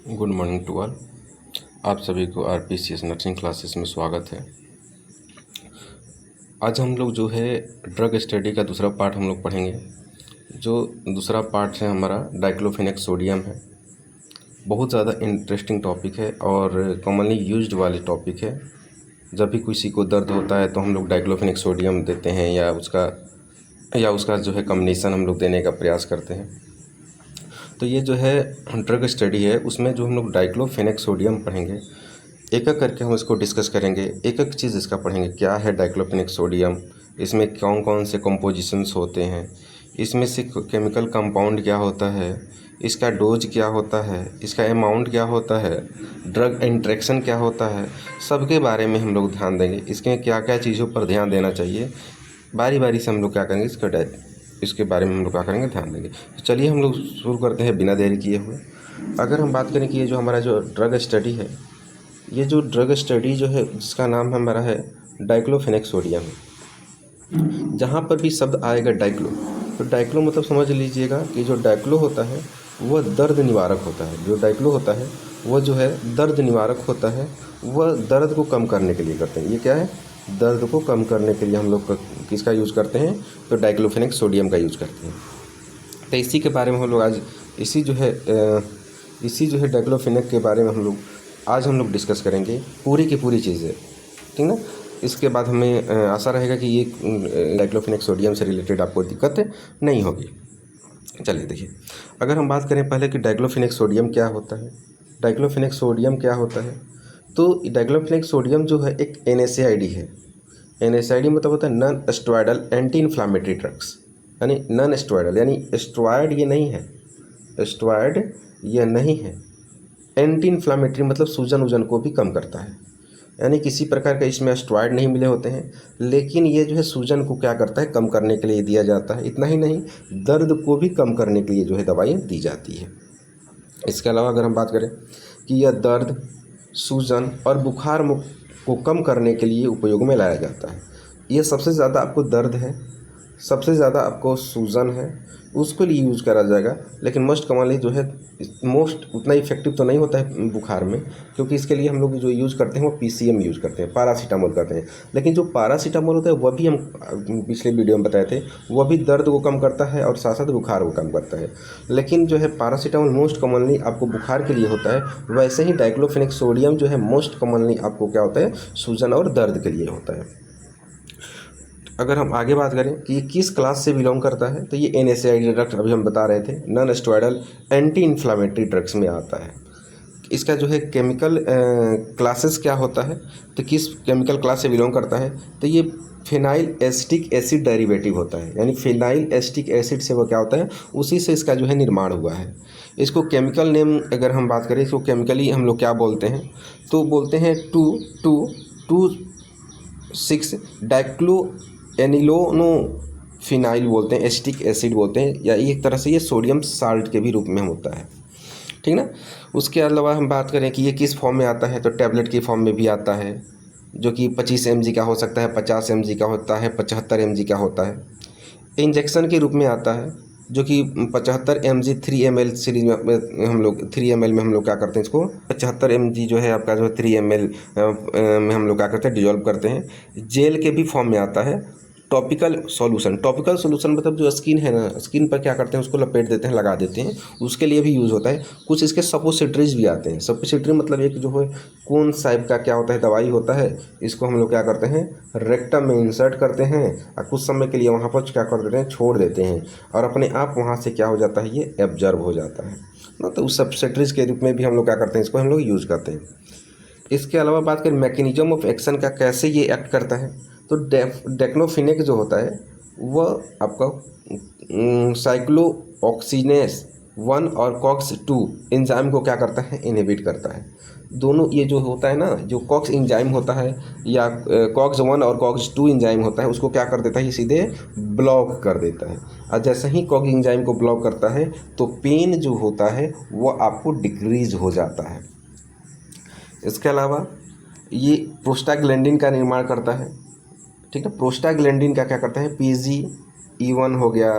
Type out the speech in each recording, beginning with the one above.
Good morning to all. आप सभी को आरपीसीएस नर्सिंग क्लासेस में स्वागत है। आज हम लोग जो है ड्रग स्टडी का दूसरा पार्ट हम लोग पढ़ेंगे। जो दूसरा पार्ट है हमारा डाइक्लोफेनेक सोडियम है। बहुत ज़्यादा इंटरेस्टिंग टॉपिक है और कॉमनली यूज्ड वाले टॉपिक है। जब भी किसी को दर्द होता है तो हम लोग डाइक्लोफेनेक सोडियम देते हैं या उसका जो है कॉम्बिनेशन हम लोग देने का प्रयास करते हैं। तो ये जो है ड्रग स्टडी है, उसमें जो हम लोग डाइक्लोफेनेक सोडियम पढ़ेंगे, एक एक करके हम इसको डिस्कस करेंगे। एक एक चीज़ इसका पढ़ेंगे। क्या है डाइक्लोफेनेक सोडियम, इसमें कौन कौन से कंपोजिशंस होते हैं, इसमें से केमिकल कंपाउंड क्या होता है, इसका डोज क्या होता है, इसका अमाउंट क्या होता है, ड्रग इंट्रैक्शन क्या होता है, सबके बारे में हम लोग ध्यान देंगे। इसके क्या क्या चीज़ों पर ध्यान देना चाहिए, बारी बारी से हम लोग क्या करेंगे इसके बारे में हम लोग क्या करेंगे, ध्यान देंगे। तो चलिए हम लोग शुरू करते हैं बिना देरी किए हुए। अगर हम बात करें कि ये जो हमारा जो ड्रग स्टडी है, ये जो ड्रग स्टडी जो है जिसका नाम हमारा है डाइक्लोफेनेक सोडियम है। जहाँ पर भी शब्द आएगा डाइक्लो, तो डाइक्लो मतलब समझ लीजिएगा कि जो डाइक्लो होता है वह दर्द निवारक होता है। जो डाइक्लो होता है वह जो है दर्द निवारक होता है, वह दर्द को कम करने के लिए करते हैं। ये क्या है, दर्द को कम करने के लिए हम लोग किसका यूज़ करते हैं, तो डाइक्लोफेनेक सोडियम का यूज़ करते हैं। तो इसी के बारे में हम लोग आज इसी जो है डाइक्लोफेनेक के बारे में हम लोग डिस्कस करेंगे पूरी की पूरी चीज़ें, ठीक ना। इसके बाद हमें आशा रहेगा कि ये डाइक्लोफेनेक सोडियम से रिलेटेड आपको दिक्कत नहीं होगी। चलिए देखिए, अगर हम बात करें पहले कि डाइक्लोफेनेक सोडियम क्या होता है, डाइक्लोफेनेक सोडियम क्या होता है, तो डाइक्लोफेनेक सोडियम जो है एक NSAID है। NSAID मतलब होता है non steroidal anti inflammatory drugs, यानी नॉन स्टेरॉयडल, यानी स्टेरॉयड ये नहीं है, स्टेरॉयड ये नहीं है। एंटी इन्फ्लामेटरी मतलब सूजन वूजन को भी कम करता है, यानी किसी प्रकार का इसमें स्टेरॉयड नहीं मिले होते हैं, लेकिन ये जो है सूजन को क्या करता है, कम करने के लिए दिया जाता है। इतना ही नहीं, दर्द को भी कम करने के लिए जो है दवाइयाँ दी जाती है। इसके अलावा अगर हम बात करें कि यह दर्द, सूजन और बुखार को कम करने के लिए उपयोग में लाया जाता है। ये सबसे ज़्यादा आपको दर्द है, सबसे ज़्यादा आपको सूजन है, उसके लिए यूज़ करा जाएगा। लेकिन मोस्ट कॉमनली जो है उतना इफेक्टिव तो नहीं होता है बुखार में, क्योंकि इसके लिए हम लोग जो यूज़ करते हैं वो PCM यूज़ करते हैं, पैरासीटामोल करते हैं। लेकिन जो पैरासीटामोल होता है वह भी हम पिछले वीडियो में बताए थे, वह भी दर्द को कम करता है और साथ साथ बुखार को कम करता है। लेकिन जो है पैरासीटामोल मोस्ट कॉमनली आपको बुखार के लिए होता है, वैसे ही डाइक्लोफेनेक सोडियम जो है मोस्ट कॉमनली आपको क्या होता है, सूजन और दर्द के लिए होता है। अगर हम आगे बात करें कि ये किस क्लास से बिलोंग करता है, तो ये NSAID ड्रग्स अभी हम बता रहे थे, non steroidal anti inflammatory drugs में आता है। इसका जो है केमिकल क्लासेस क्या होता है, तो किस केमिकल क्लास से बिलोंग करता है, तो ये फिनाइल एसिटिक एसिड डेरिवेटिव होता है, यानी फिनाइल एसिटिक एसिड से वो क्या होता है, उसी से इसका जो है निर्माण हुआ है। इसको केमिकल नेम अगर हम बात करें, इसको केमिकली हम लोग क्या बोलते हैं, तो बोलते हैं 2,2,2,6 डाइक्लो एनिलोनोफिनाइल बोलते हैं, एसिटिक एसिड बोलते हैं, या एक तरह से ये सोडियम साल्ट के भी रूप में होता है, ठीक ना। उसके अलावा हम बात करें कि ये किस फॉर्म में आता है, तो टैबलेट की फॉर्म में भी आता है, जो कि 25 mg का हो सकता है, 50 mg का होता है, 75 mg का होता है। इंजेक्शन के रूप में आता है, जो कि 75 mg 3 ml सीरीज में हम लोग 3 ml में हम लोग क्या करते हैं, इसको 75 mg जो है आपका जो 3 ml में हम लोग क्या करते हैं, डिजोल्व करते हैं। जेल के भी फॉर्म में आता है। टॉपिकल सॉल्यूशन मतलब जो स्किन है ना, स्किन पर क्या करते हैं, उसको लपेट देते हैं, लगा देते हैं, उसके लिए भी यूज़ होता है। कुछ इसके सपोसिटरीज भी आते हैं। सपोसिटरी मतलब एक जो है कौन साइब का क्या होता है, दवाई होता है, इसको हम लोग क्या करते हैं, रेक्टम में इंसर्ट करते हैं और कुछ समय के लिए वहाँ पर क्या कर देते हैं, छोड़ देते हैं, और अपने आप वहाँ से क्या हो जाता है, ये एब्जर्व हो जाता है ना। तो उस सब्सिटरीज के रूप में भी हम लोग क्या करते हैं, इसको हम लोग यूज़ करते हैं। इसके अलावा बात करें मैकेनिज्म ऑफ एक्शन का, कैसे ये एक्ट करता है, तो डाइक्लोफेनेक जो होता है वह आपका साइक्लोऑक्सीनेस 1 और कॉक्स 2 एंजाइम को क्या करता है, इनहिबिट करता है। दोनों ये जो होता है ना, जो कॉक्स एंजाइम होता है या कॉक्स 1 और कॉक्स 2 एंजाइम होता है, उसको क्या कर देता है, ये सीधे ब्लॉक कर देता है। और जैसे ही कॉक्स एंजाइम को ब्लॉक करता है तो पेन जो होता है वो आपको डिक्रीज हो जाता है। इसके अलावा ये प्रोस्टाग्लैंडिन का निर्माण करता है, ठीक है। प्रोस्टाग्लैंडिन का क्या करता है, PGE1 हो गया,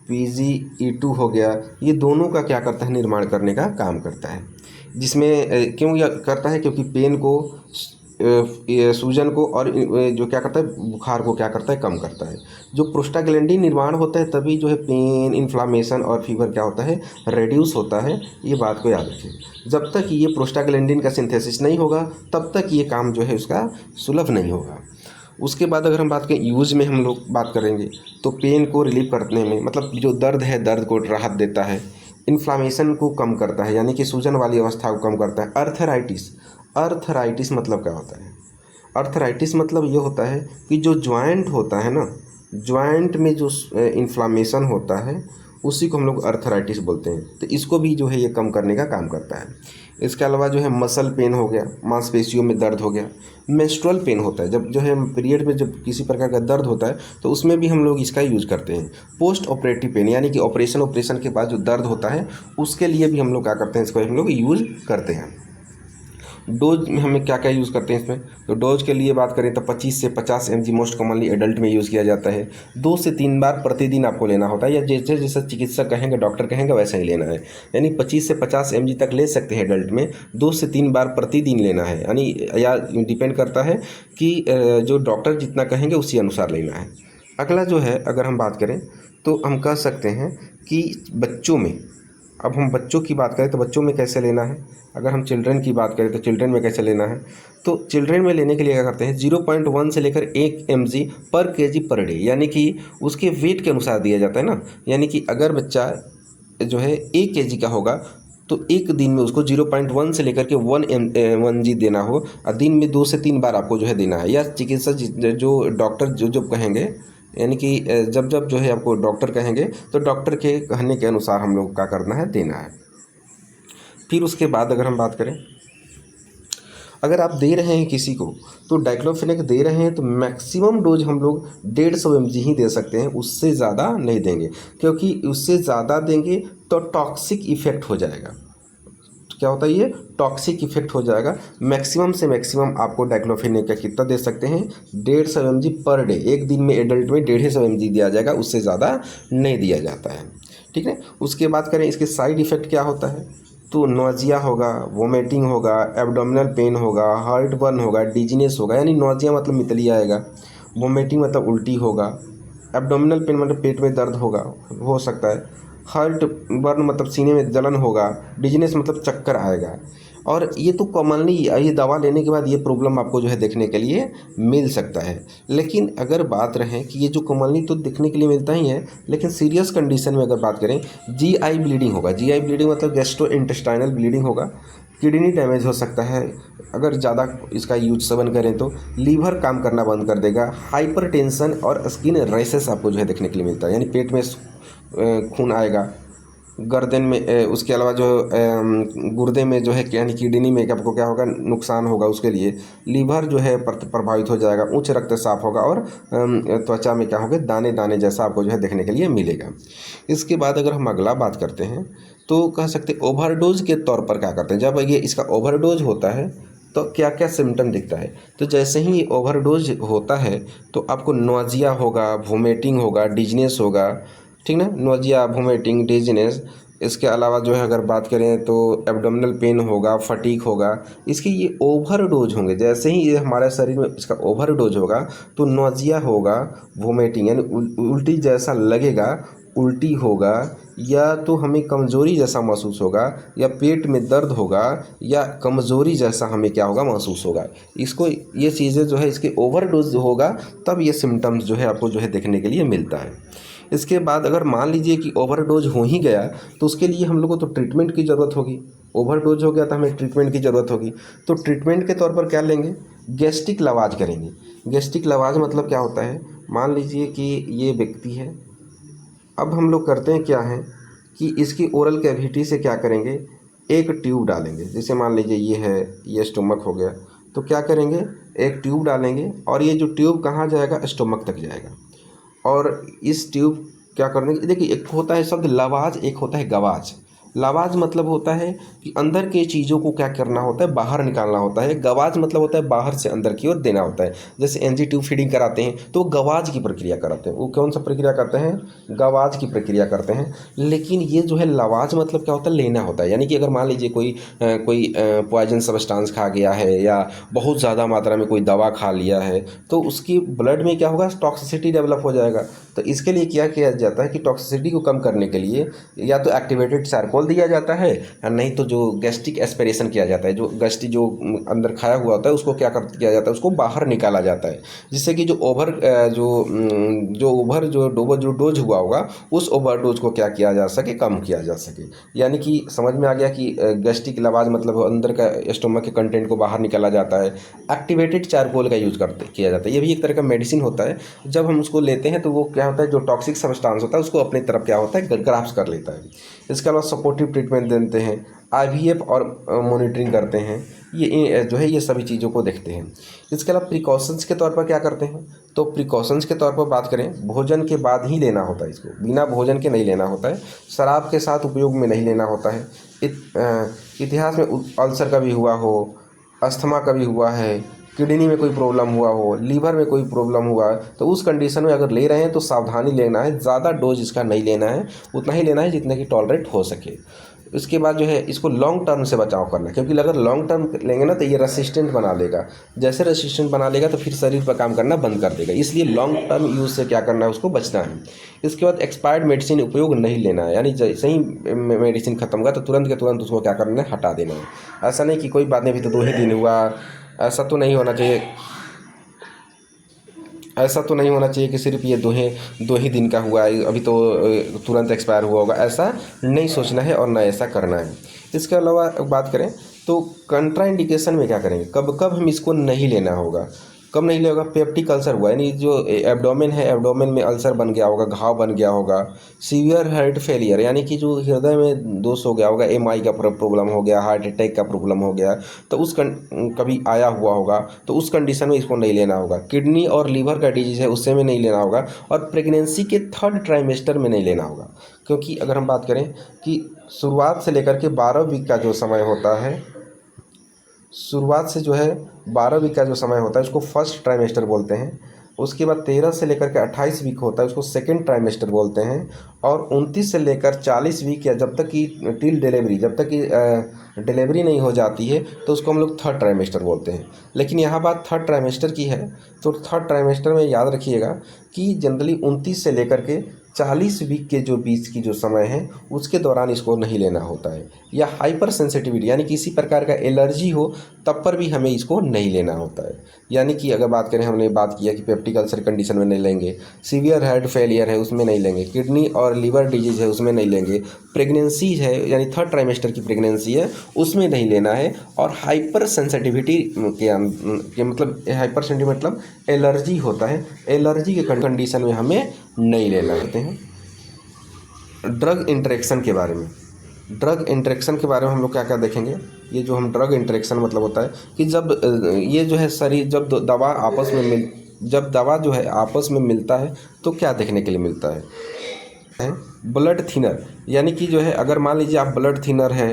PGE2 हो गया, ये दोनों का क्या करता है, निर्माण करने का काम करता है। जिसमें क्यों यह करता है, क्योंकि पेन को, ये सूजन को और जो क्या करता है, बुखार को क्या करता है, कम करता है। जो प्रोस्टाग्लैंडिन निर्माण होता है तभी जो है पेन, इन्फ्लामेशन और फीवर क्या होता है, रेड्यूस होता है। ये बात को याद रखें। जब तक ये प्रोस्टाग्लैंडिन का सिंथेसिस नहीं होगा तब तक ये काम जो है उसका सुलभ नहीं होगा। उसके बाद अगर हम बात करें यूज में, हम लोग बात करेंगे तो पेन को रिलीव करने में, मतलब जो दर्द है, दर्द को राहत देता है। इन्फ्लामेशन को कम करता है, यानी कि सूजन वाली अवस्था को कम करता है। अर्थराइटिस, अर्थराइटिस मतलब क्या होता है, अर्थराइटिस मतलब ये होता है कि जो ज्वाइंट होता है ना, ज्वाइंट में जो इन्फ्लामेशन होता है उसी को हम लोग अर्थराइटिस बोलते हैं। तो इसको भी जो है ये कम करने का काम करता है। इसके अलावा जो है मसल पेन हो गया, मांसपेशियों में दर्द हो गया। मेंस्ट्रुअल पेन होता है, जब जो है पीरियड में जब किसी प्रकार का दर्द होता है तो उसमें भी हम लोग इसका यूज करते हैं। पोस्ट ऑपरेटिव पेन, यानी कि ऑपरेशन के बाद जो दर्द होता है उसके लिए भी हम लोग क्या करते हैं, इसको हम लोग यूज करते हैं। डोज में हमें क्या क्या यूज़ करते हैं इसमें, तो डोज के लिए बात करें तो 25 से 50 mg मोस्ट कॉमनली एडल्ट में यूज़ किया जाता है। 2 से 3 बार प्रतिदिन आपको लेना होता है, या जैसे जैसे चिकित्सक कहेंगे, डॉक्टर कहेंगे वैसे ही लेना है। यानी 25 से 50 mg तक ले सकते हैं एडल्ट में, 2 से 3 बार प्रतिदिन लेना है। यानी या डिपेंड करता है कि जो डॉक्टर जितना कहेंगे उसी अनुसार लेना है। अगला जो है, अगर हम बात करें तो हम कह सकते हैं कि बच्चों में, अब हम बच्चों की बात करें तो बच्चों में कैसे लेना है। अगर हम चिल्ड्रन की बात करें तो चिल्ड्रन में कैसे लेना है, तो चिल्ड्रन में लेने के लिए क्या करते हैं, 0.1 से लेकर 1 mg पर kg पर डे, यानी कि उसके वेट के अनुसार दिया जाता है ना। यानी कि अगर बच्चा जो है 1 kg का होगा तो एक दिन में उसको 0.1 से लेकर के 1 mg देना हो, और दिन में 2 से 3 बार आपको जो है देना है। या चिकित्सक जो डॉक्टर जो कहेंगे, यानी कि जब जब जो है आपको डॉक्टर कहेंगे तो डॉक्टर के कहने के अनुसार हम लोग क्या करना है, देना है। फिर उसके बाद अगर हम बात करें, अगर आप दे रहे हैं किसी को तो डाइक्लोफेनेक दे रहे हैं तो मैक्सिमम डोज हम लोग 150 mg ही दे सकते हैं, उससे ज़्यादा नहीं देंगे। क्योंकि उससे ज़्यादा देंगे तो टॉक्सिक इफेक्ट हो जाएगा। क्या होता है, ये टॉक्सिक इफेक्ट हो जाएगा। मैक्सिमम से मैक्सिमम आपको डाइक्लोफेनेक का कितना दे सकते हैं, 150 mg पर डे। एक दिन में एडल्ट में 150 mg दिया जाएगा, उससे ज़्यादा नहीं दिया जाता है। ठीक है। उसके बाद करें इसके साइड इफ़ेक्ट क्या होता है, तो नोजिया होगा, वोमिटिंग होगा, एब्डोमिनल पेन होगा, हार्ट बर्न होगा, डिजीनेस होगा। यानी नोजिया मतलब मितली आएगा, वोमिटिंग मतलब उल्टी होगा, एब्डोमिनल पेन मतलब पेट में दर्द होगा, हो सकता है, हार्ट बर्न मतलब सीने में जलन होगा, डिजीनेस मतलब चक्कर आएगा। और ये तो कॉमनली ये दवा लेने के बाद ये प्रॉब्लम आपको जो है देखने के लिए मिल सकता है। लेकिन अगर बात रहे कि ये जो कॉमनली तो देखने के लिए मिलता ही है, लेकिन सीरियस कंडीशन में अगर बात करें, GI ब्लीडिंग होगा। GI ब्लीडिंग मतलब गैस्ट्रो इंटेस्टाइनल ब्लीडिंग होगा, किडनी डैमेज हो सकता है अगर ज़्यादा इसका यूज सेवन करें तो, लीवर काम करना बंद कर देगा, हाइपरटेंशन और स्किन रैशेस आपको जो है देखने के लिए मिलता है। यानी पेट में खून आएगा, गर्दन में, उसके अलावा जो गुर्दे में जो है, यानी किडनी में आपको क्या होगा, नुकसान होगा। उसके लिए लीवर जो है प्रभावित हो जाएगा, उच्च रक्तचाप होगा, और त्वचा में क्या होगा, दाने दाने जैसा आपको जो है देखने के लिए मिलेगा। इसके बाद अगर हम अगला बात करते हैं तो कह सकते हैं ओवरडोज के तौर पर क्या करते हैं। जब ये इसका ओवरडोज होता है तो क्या क्या सिम्टम दिखता है, तो जैसे ही ओवरडोज होता है तो आपको नोजिया होगा, वोमिटिंग होगा, डिजीनेस होगा। ठीक ना, नोजिया, वोमिटिंग, डिजीनेस। इसके अलावा जो है अगर बात करें तो एब्डोमिनल पेन होगा, फटीग होगा। इसके ये ओवरडोज होंगे, जैसे ही ये हमारे शरीर में इसका ओवरडोज होगा तो नोजिया होगा, वोमिटिंग यानी उल्टी जैसा लगेगा, उल्टी होगा, या तो हमें कमज़ोरी जैसा महसूस होगा, या पेट में दर्द होगा, या कमज़ोरी जैसा हमें क्या होगा, महसूस होगा। इसको ये चीज़ें जो है इसके ओवरडोज होगा तब ये सिम्टम्स जो है आपको जो है देखने के लिए मिलता है। इसके बाद अगर मान लीजिए कि ओवरडोज हो ही गया तो उसके लिए हम लोग को तो ट्रीटमेंट की ज़रूरत होगी। ओवरडोज हो गया तो हमें ट्रीटमेंट की ज़रूरत होगी। तो ट्रीटमेंट के तौर पर क्या लेंगे, गैस्ट्रिक लवाज करेंगे। गैस्ट्रिक लवाज मतलब क्या होता है, मान लीजिए कि ये व्यक्ति है, अब हम लोग करते हैं क्या है कि इसकी ओरल कैविटी से क्या करेंगे, एक ट्यूब डालेंगे। जैसे मान लीजिए ये है, ये स्टोमक हो गया, तो क्या करेंगे, एक ट्यूब डालेंगे, और ये जो ट्यूब कहाँ जाएगा, स्टोमक तक जाएगा। और इस ट्यूब क्या करने, देखिए एक होता है शब्द लवाज, एक होता है गवाज। लावाज मतलब होता है कि अंदर के चीज़ों को क्या करना होता है, बाहर निकालना होता है। गवाज मतलब होता है बाहर से अंदर की ओर देना होता है। जैसे एनजी ट्यूब फीडिंग कराते हैं तो गवाज की प्रक्रिया कराते हैं। वो कौन सा प्रक्रिया करते हैं, गवाज की प्रक्रिया करते हैं। लेकिन ये जो है लवाज मतलब क्या होता है, लेना होता है। यानी कि अगर मान लीजिए कोई पॉइजन सब्सटेंस खा गया है या बहुत ज़्यादा मात्रा में कोई दवा खा लिया है तो उसकी ब्लड में क्या होगा, टॉक्सिसिटी डेवलप हो जाएगा। तो इसके लिए क्या किया जाता है कि टॉक्सिसिटी को कम करने के लिए या तो एक्टिवेटेड चारकोल दिया जाता है या नहीं तो जो गैस्ट्रिक एस्पिरेशन किया जाता है। जो गैस्ट्रिक जो अंदर खाया हुआ होता है उसको क्या किया जाता है, उसको बाहर निकाला जाता है, जिससे कि जो डोज हुआ होगा उस ओवरडोज को क्या किया जा सके, कम किया जा सके। यानी कि समझ में आ गया कि गैस्ट्रिक लवाज मतलब अंदर का स्टोमक के कंटेंट को बाहर निकाला जाता है। एक्टिवेटेड चारकोल का यूज किया जाता है। ये भी एक तरह का मेडिसिन होता है। जब हम उसको लेते हैं तो वो क्या होता है, जो टॉक्सिक सब्सटेंस होता है उसको अपनी तरफ क्या होता है, ग्राफ्स कर लेता है। इसके अलावा सपोर्टिव ट्रीटमेंट देते हैं, आईवीएफ और मॉनिटरिंग करते हैं। ये जो है ये सभी चीज़ों को देखते हैं। इसके अलावा प्रिकॉशंस के तौर पर क्या करते हैं, तो प्रिकॉशंस के तौर पर बात करें, भोजन के बाद ही लेना होता है इसको, बिना भोजन के नहीं लेना होता है। शराब के साथ उपयोग में नहीं लेना होता है। इतिहास में अल्सर का भी हुआ हो, अस्थमा का भी हुआ है, किडनी में कोई प्रॉब्लम हुआ हो, लीवर में कोई प्रॉब्लम हुआ है, तो उस कंडीशन में अगर ले रहे हैं तो सावधानी लेना है। ज़्यादा डोज इसका नहीं लेना है, उतना ही लेना है जितना कि टॉलरेट हो सके। इसके बाद जो है इसको लॉन्ग टर्म से बचाव करना है, क्योंकि अगर लॉन्ग टर्म लेंगे ना तो ये रेसिस्टेंट बना लेगा। जैसे रेसिस्टेंट बना लेगा तो फिर शरीर पर काम करना बंद कर देगा। इसलिए लॉन्ग टर्म यूज़ से क्या करना है, उसको बचना है। इसके बाद एक्सपायर्ड मेडिसिन उपयोग नहीं लेना है, यानी जैसे ही मेडिसिन खत्म हुआ तो तुरंत के तुरंत उसको क्या करना है, हटा देना है। ऐसा नहीं कि कोई बात नहीं अभी तो 2 ही दिन हुआ, ऐसा तो नहीं होना चाहिए। ऐसा तो नहीं होना चाहिए कि सिर्फ ये 2 ही दिन का हुआ है, अभी तो तुरंत एक्सपायर हुआ होगा, ऐसा नहीं सोचना है और ना ऐसा करना है। इसके अलावा बात करें तो कंट्राइंडिकेशन में क्या करेंगे, कब कब हम इसको नहीं लेना होगा, कब नहीं लेगा। पेप्टिक अल्सर हुआ, यानी जो एब्डोमेन है, एब्डोमेन में अल्सर बन गया होगा, घाव बन गया होगा। सीवियर हार्ट फेलियर, यानी कि जो हृदय में दोष हो गया होगा, एमआई का प्रॉब्लम हो गया, हार्ट अटैक का प्रॉब्लम हो गया, तो कभी आया हुआ होगा तो उस कंडीशन में इसको नहीं लेना होगा। किडनी और लीवर का डिजीज़ है उससे में नहीं लेना होगा, और प्रेगनेंसी के 3rd ट्राइमेस्टर में नहीं लेना होगा। क्योंकि अगर हम बात करें कि शुरुआत से लेकर के 12 वीक का जो समय होता है, शुरुआत से जो है 12 वीक का जो समय होता है उसको फर्स्ट ट्राइमेस्टर बोलते हैं। उसके बाद 13 से लेकर के 28 वीक होता है उसको सेकंड ट्राइमेस्टर बोलते हैं। और 29 से लेकर 40 वीक या जब तक कि टिल डिलीवरी, जब तक कि डिलीवरी नहीं हो जाती है तो उसको हम लोग 3rd ट्राइमेस्टर बोलते हैं। लेकिन यहाँ बात 3rd ट्राइमेस्टर की है तो 3rd ट्राइमेस्टर में याद रखिएगा कि जनरली 29 से लेकर के 40 वीक के जो बीच की जो समय है उसके दौरान इसको नहीं लेना होता है। या हाइपर सेंसिटिविटी, यानी किसी प्रकार का एलर्जी हो तब पर भी हमें इसको नहीं लेना होता है। यानी कि अगर बात करें, हमने बात किया कि पेप्टिक अल्सर कंडीशन में नहीं लेंगे, सीवियर हार्ट फेलियर है उसमें नहीं लेंगे, किडनी और लीवर डिजीज़ है उसमें नहीं लेंगे, प्रेगनेंसी है यानी 3rd ट्राइमेस्टर की प्रेगनेंसी है उसमें नहीं लेना है, और हाइपर सेंसिटिविटी के मतलब हाइपर सेंसिटिविटी मतलब एलर्जी होता है, एलर्जी के कंडीशन में हमें नहीं लेना होते हैं। ड्रग इंटरेक्शन के बारे में, ड्रग इंटरेक्शन के बारे में हम लोग क्या क्या देखेंगे। ये जो हम ड्रग इंटरेक्शन मतलब होता है कि जब ये जो है शरीर, जब जब दवा जो है आपस में मिलता है तो क्या देखने के लिए मिलता है ब्लड थिनर। यानी कि जो है अगर मान लीजिए आप ब्लड थिनर है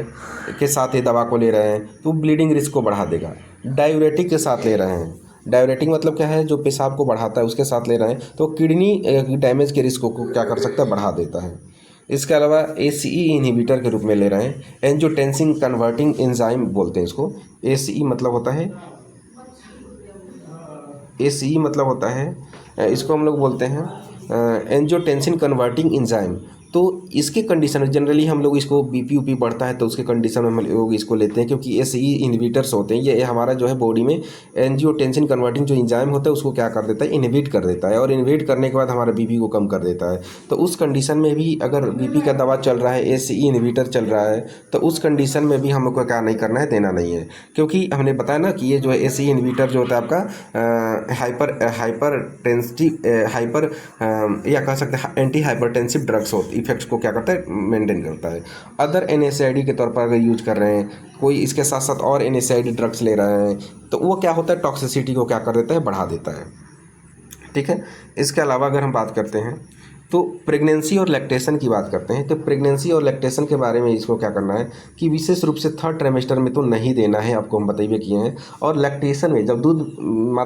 के साथ ये दवा को ले रहे हैं तो ब्लीडिंग रिस्क को बढ़ा देगा। डायूरेटिक के साथ ले रहे हैं, डायूरेटिक मतलब क्या है, जो पेशाब को बढ़ाता है उसके साथ ले रहे हैं तो किडनी डैमेज के रिस्क को क्या कर सकता है, बढ़ा देता है। इसके अलावा ACE इनहिबिटर के रूप में ले रहे हैं, एंजियोटेंसिन कन्वर्टिंग एंजाइम बोलते हैं इसको। ACE मतलब होता है इसको हम लोग बोलते हैं एंजियोटेंसिन कन्वर्टिंग एंजाइम। तो इसके कंडीशन में जनरली हम लोग इसको BP बढ़ता है तो उसके कंडीशन में हम लोग इसको लेते हैं, क्योंकि ACE इनहिबिटर्स होते हैं। ये हमारा जो है बॉडी में एंजियोटेंसिन कन्वर्टिंग जो एंजाइम होता है उसको क्या कर देता है, इनहिबिट कर देता है, और इनहिबिट करने के बाद हमारा BP को कम कर देता है। तो उस कंडीशन में भी अगर BP का दवा चल रहा है, ACE इनहिबिटर चल रहा है, तो उस कंडीशन में भी हम लोग को क्या नहीं करना है, देना नहीं है। क्योंकि हमने बताया ना कि ये जो है ACE इनहिबिटर जो होता है आपका हाइपर या कह सकते हैं एंटी हाइपरटेंसिव ड्रग्स होती इफेक्ट्स को क्या करता है, मेंटेन करता है। अदर NSAID के तौर पर अगर यूज कर रहे हैं, कोई इसके साथ साथ और NSAID ड्रग्स ले रहे हैं तो वो क्या होता है, टॉक्सिसिटी को क्या कर देता है, बढ़ा देता है। ठीक है। इसके अलावा अगर हम बात करते हैं तो प्रेगनेंसी और लैक्टेशन की बात करते हैं। तो प्रेगनेंसी और लैक्टेशन के बारे में इसको क्या करना है कि विशेष रूप से थर्ड ट्राइमेस्टर में तो नहीं देना है, आपको हम बताइए किए हैं। और लैक्टेशन में जब दूध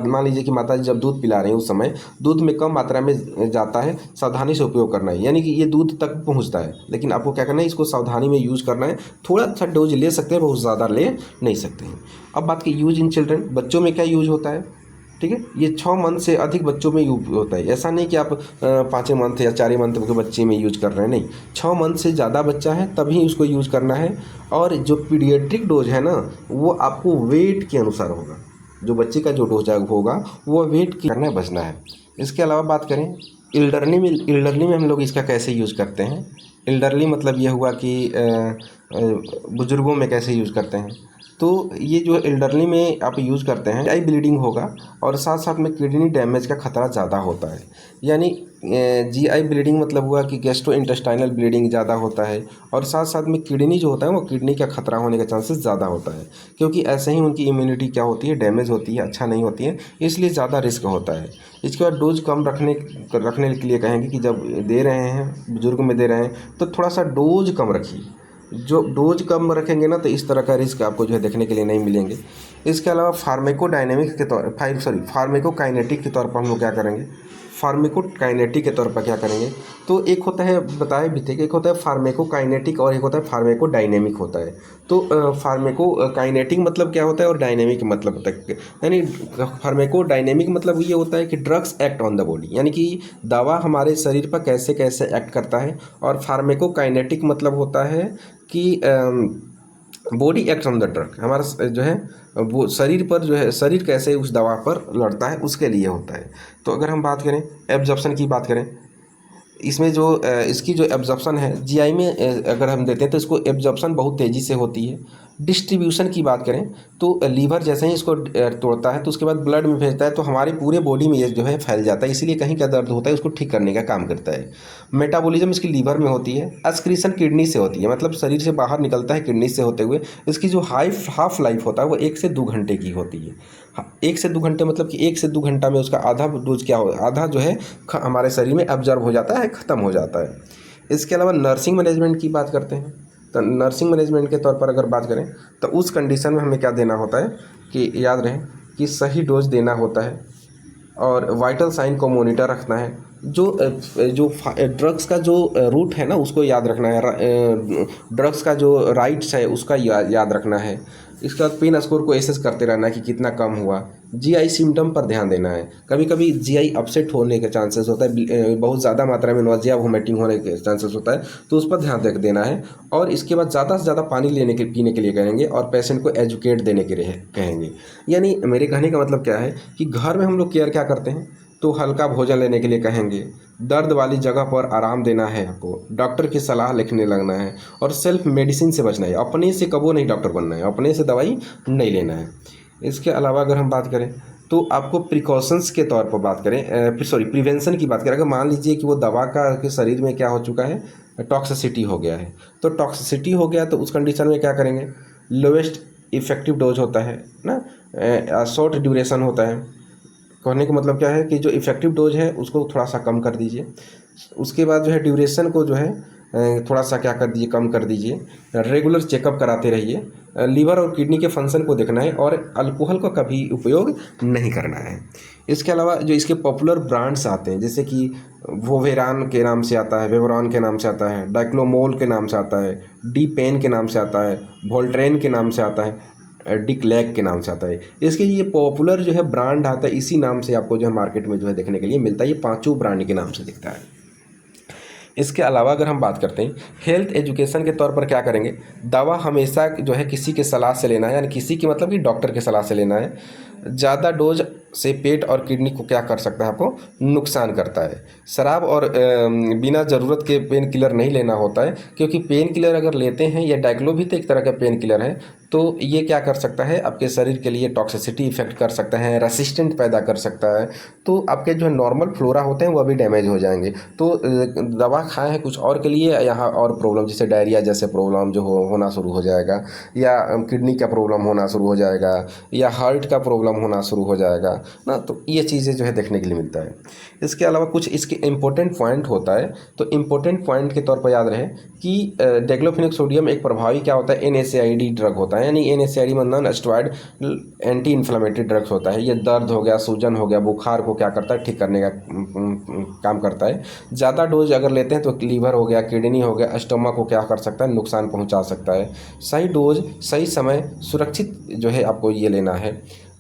मान लीजिए कि माता जी जब दूध पिला रहे हैं उस समय दूध में कम मात्रा में जाता है, सावधानी से उपयोग करना है, यानी कि ये दूध तक पहुँचता है, लेकिन आपको क्या करना है, इसको सावधानी में यूज़ करना है। थोड़ा सा डोज ले सकते हैं, बहुत ज़्यादा ले नहीं सकते हैं। अब बात की यूज इन चिल्ड्रन, बच्चों में क्या यूज होता है, ठीक है। ये 6 मंथ से अधिक बच्चों में यूज होता है। ऐसा नहीं कि आप 5 मंथ या 4 मंथ के बच्चे में यूज कर रहे हैं, नहीं, 6 मंथ से ज़्यादा बच्चा है तभी उसको यूज करना है। और जो पीडियाट्रिक डोज है ना, वो आपको वेट के अनुसार होगा, जो बच्चे का जो डोज होगा वो वेट के करना बचना है। इसके अलावा बात करें एल्डरली में हम लोग इसका कैसे यूज़ करते हैं। एल्डरली मतलब ये हुआ कि बुज़ुर्गों में कैसे यूज़ करते हैं। तो ये जो एल्डरली में आप यूज़ करते हैं, आई ब्लीडिंग होगा और साथ साथ में किडनी डैमेज का खतरा ज़्यादा होता है। यानी जीआई ब्लीडिंग मतलब हुआ कि गैस्ट्रो इंटेस्टाइनल ब्लीडिंग ज़्यादा होता है और साथ साथ में किडनी जो होता है वो किडनी का खतरा होने का चांसेस ज़्यादा होता है, क्योंकि ऐसे ही उनकी इम्यूनिटी क्या होती है, डैमेज होती है, अच्छा नहीं होती है, इसलिए ज़्यादा रिस्क होता है। इसके बाद डोज कम रखने के लिए कहेंगे कि जब दे रहे हैं बुजुर्ग में दे रहे हैं तो थोड़ा सा डोज कम रखिए। जो डोज कम रखेंगे ना तो इस तरह का रिस्क आपको जो है देखने के लिए नहीं मिलेंगे। इसके अलावा फार्मेकोकाइनेटिक के तौर पर हम लोग क्या करेंगे, फार्मेकोकाइनेटिक के तौर पर क्या करेंगे। तो एक होता है, बताए भी थे कि एक होता है फार्मेकोकाइनेटिक और एक होता है फार्मेकोडायनेमिक होता है। तो फार्मेकोकाइनेटिक मतलब क्या होता है और डायनेमिक मतलब होता है, यानी फार्मेकोडायनेमिक मतलब ये होता है कि drugs act on the body, यानी कि दवा हमारे शरीर पर कैसे कैसे एक्ट करता है। और फार्मेकोकाइनेटिक मतलब होता है कि body act on the drug, हमारा जो है वो शरीर पर जो है, शरीर कैसे उस दवा पर लड़ता है उसके लिए होता है। तो अगर हम बात करें एब्जॉर्प्शन की बात करें, इसमें जो इसकी जो एब्जॉर्प्शन है जीआई में अगर हम देते हैं तो इसको एब्जॉर्प्शन बहुत तेज़ी से होती है। डिस्ट्रीब्यूशन की बात करें तो लीवर जैसे ही इसको तोड़ता है तो उसके बाद ब्लड में भेजता है, तो हमारे पूरे बॉडी में ये जो है फैल जाता है, इसीलिए कहीं का दर्द होता है उसको ठीक करने का काम करता है। मेटाबॉलिज्म इसकी लीवर में होती है। एक्सक्रीशन किडनी से होती है, मतलब शरीर से बाहर निकलता है किडनी से होते हुए। इसकी जो हाफ लाइफ होता है वो 1 से 2 घंटे की होती है। 1 से 2 घंटे मतलब कि 1 से 2 घंटा में उसका आधा डोज क्या हो, आधा जो है हमारे शरीर में एब्जॉर्ब हो जाता है, ख़त्म हो जाता है। इसके अलावा नर्सिंग मैनेजमेंट की बात करते हैं, तो नर्सिंग मैनेजमेंट के तौर पर अगर बात करें तो उस कंडीशन में हमें क्या देना होता है कि याद रहे कि सही डोज देना होता है और वाइटल साइन को मॉनिटर रखना है। जो ड्रग्स का जो रूट है ना उसको याद रखना है, ड्रग्स का जो राइट्स है उसका याद रखना है। इसके बाद पेन स्कोर को एसेस करते रहना है कि कितना कम हुआ। जीआई सिम्टम पर ध्यान देना है, कभी कभी जीआई अपसेट होने के चांसेस होता है, बहुत ज़्यादा मात्रा में नौजिया वोमिटिंग होने के चांसेस होता है, तो उस पर ध्यान देना है। और इसके बाद ज़्यादा से ज़्यादा पानी पीने के लिए कहेंगे और पेशेंट को एजुकेट देने के लिए कहेंगे। यानी मेरे कहने का मतलब क्या है कि घर में हम लोग केयर क्या करते हैं, तो हल्का भोजन लेने के लिए कहेंगे, दर्द वाली जगह पर आराम देना है आपको, डॉक्टर की सलाह लिखने लगना है और सेल्फ मेडिसिन से बचना है। अपने से कबो नहीं डॉक्टर बनना है, अपने से दवाई नहीं लेना है। इसके अलावा अगर हम बात करें तो आपको प्रिकॉशंस के तौर पर बात करें, प्रिवेंशन की बात करें, अगर मान लीजिए कि वो दवा का के शरीर में क्या हो चुका है, टॉक्सिसिटी हो गया है, तो टॉक्सिसिटी हो गया तो उस कंडीशन में क्या करेंगे, लोएस्ट इफेक्टिव डोज होता है ना, शॉर्ट ड्यूरेशन होता है। कहने का मतलब क्या है कि जो इफ़ेक्टिव डोज है उसको थोड़ा सा कम कर दीजिए, उसके बाद जो है ड्यूरेशन को जो है थोड़ा सा क्या कर दीजिए, कम कर दीजिए। रेगुलर चेकअप कराते रहिए, लीवर और किडनी के फंक्शन को देखना है और अल्कोहल का कभी उपयोग नहीं करना है। इसके अलावा जो इसके पॉपुलर ब्रांड्स आते हैं जैसे कि वोवेरान के नाम से आता है, वेवरॉन के नाम से आता है, डाइक्लोमोल के नाम से आता है, डी पेन के नाम से आता है, वोल्ट्रेन के नाम से आता है, डिक्लैक के नाम से आता है। इसके ये पॉपुलर जो है ब्रांड आता है, इसी नाम से आपको जो है मार्केट में जो है देखने के लिए मिलता है, ये पांचों ब्रांड के नाम से दिखता है। इसके अलावा अगर हम बात करते हैं हेल्थ एजुकेशन के तौर पर क्या करेंगे, दवा हमेशा जो है किसी के सलाह से लेना है, यानी किसी की मतलब कि डॉक्टर के सलाह से लेना है। ज़्यादा डोज से पेट और किडनी को क्या कर सकता है, आपको नुकसान करता है। शराब और बिना ज़रूरत के पेन किलर नहीं लेना होता है, क्योंकि पेन किलर अगर लेते हैं, या डाइक्लो भी तो एक तरह का पेन किलर है, तो ये क्या कर सकता है, आपके शरीर के लिए टॉक्सिसिटी इफेक्ट कर सकता है, रेसिस्टेंट पैदा कर सकता है। तो आपके जो नॉर्मल फ्लोरा होते हैं वो भी डैमेज हो जाएंगे। तो दवा खाए हैं कुछ और के लिए, यहाँ और प्रॉब्लम जैसे डायरिया जैसे प्रॉब्लम जो होना शुरू हो जाएगा, या किडनी का प्रॉब्लम होना शुरू हो जाएगा, या हार्ट का प्रॉब्लम होना शुरू हो जाएगा ना। तो ये चीज़ें जो है देखने के लिए मिलता है। इसके अलावा कुछ इसके इम्पोर्टेंट पॉइंट होता है, तो इम्पोर्टेंट पॉइंट के तौर पर याद रहे कि डाइक्लोफेनेक सोडियम एक प्रभावी क्या होता है, NSAID ड्रग होता है, यानी NSAID मतलब non steroid anti inflammatory drugs होता है। ये दर्द हो गया, सूजन हो गया, बुखार को क्या करता है, ठीक करने का काम करता है। ज़्यादा डोज अगर लेते हैं तो लीवर हो गया, किडनी हो गया, स्टमक को क्या कर सकता है, नुकसान पहुंचा सकता है। सही डोज, सही समय, सुरक्षित जो है आपको ये लेना है।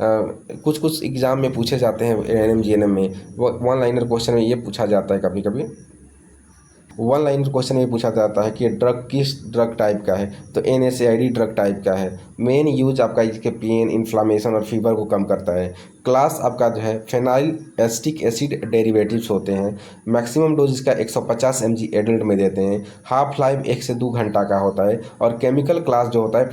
कुछ कुछ एग्ज़ाम में पूछे जाते हैं, ANM GNM में वन लाइनर क्वेश्चन में ये पूछा जाता है, कभी कभी वन लाइन क्वेश्चन में पूछा जाता है कि ड्रग किस ड्रग टाइप का है, तो NSAID ड्रग टाइप का है। मेन यूज आपका इसके पेन, इन्फ्लामेशन और फीवर को कम करता है। क्लास आपका जो है फेनाइल एस्टिक एसिड डेरिवेटिव्स होते हैं। मैक्सिमम डोज इसका 150 mg एडल्ट में देते हैं। हाफ लाइफ 1 से 2 घंटा का होता है। और केमिकल क्लास जो होता है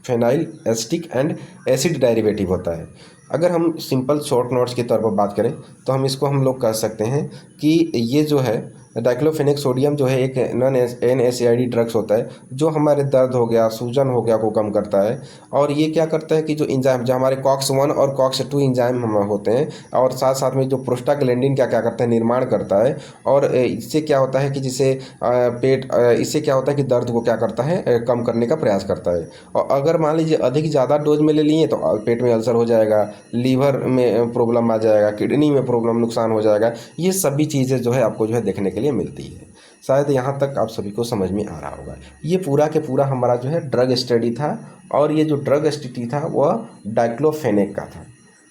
phenyl asterisk and acid derivative होता है। अगर हम सिंपल शॉर्ट नोट्स के तौर पर बात करें तो हम इसको हम लोग कह सकते हैं कि ये जो है डाइक्लोफेनेक सोडियम जो है एक नॉन NSAID ड्रग्स होता है, जो हमारे दर्द हो गया, सूजन हो गया को कम करता है। और ये क्या करता है कि जो इंजाइम, जो हमारे COX-1 और COX-2 इंजाइम हम होते हैं, और साथ साथ में जो प्रोस्टाग्लैंडिन क्या करता है, निर्माण करता है। और इससे क्या होता है कि जिसे इससे क्या होता है कि दर्द को क्या करता है, कम करने का प्रयास करता है। और अगर मान लीजिए अधिक ज़्यादा डोज में ले लिए तो पेट में अल्सर हो जाएगा, लीवर में प्रॉब्लम आ जाएगा, किडनी में प्रॉब्लम, नुकसान हो जाएगा। ये सभी चीज़ें जो है आपको जो है देखने के लिए मिलती है। शायद यहाँ तक आप सभी को समझ में आ रहा होगा। ये पूरा के पूरा हमारा जो है ड्रग स्टडी था, और ये जो ड्रग स्टडी था वह डाइक्लोफेनेक का था।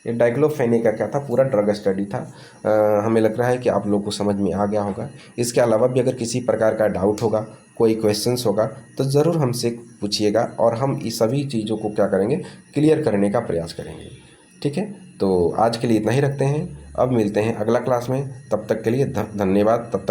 ये डाइक्लोफेनेक का क्या था, पूरा ड्रग स्टडी था। हमें लग रहा है कि आप लोग को समझ में आ गया होगा। इसके अलावा भी अगर किसी प्रकार का डाउट होगा, कोई क्वेश्चंस होगा, तो ज़रूर हमसे पूछिएगा, और हम इस सभी चीज़ों को क्या करेंगे, क्लियर करने का प्रयास करेंगे। ठीक है, तो आज के लिए इतना ही रखते हैं। अब मिलते हैं अगला क्लास में। तब तक के लिए धन्यवाद। तब तक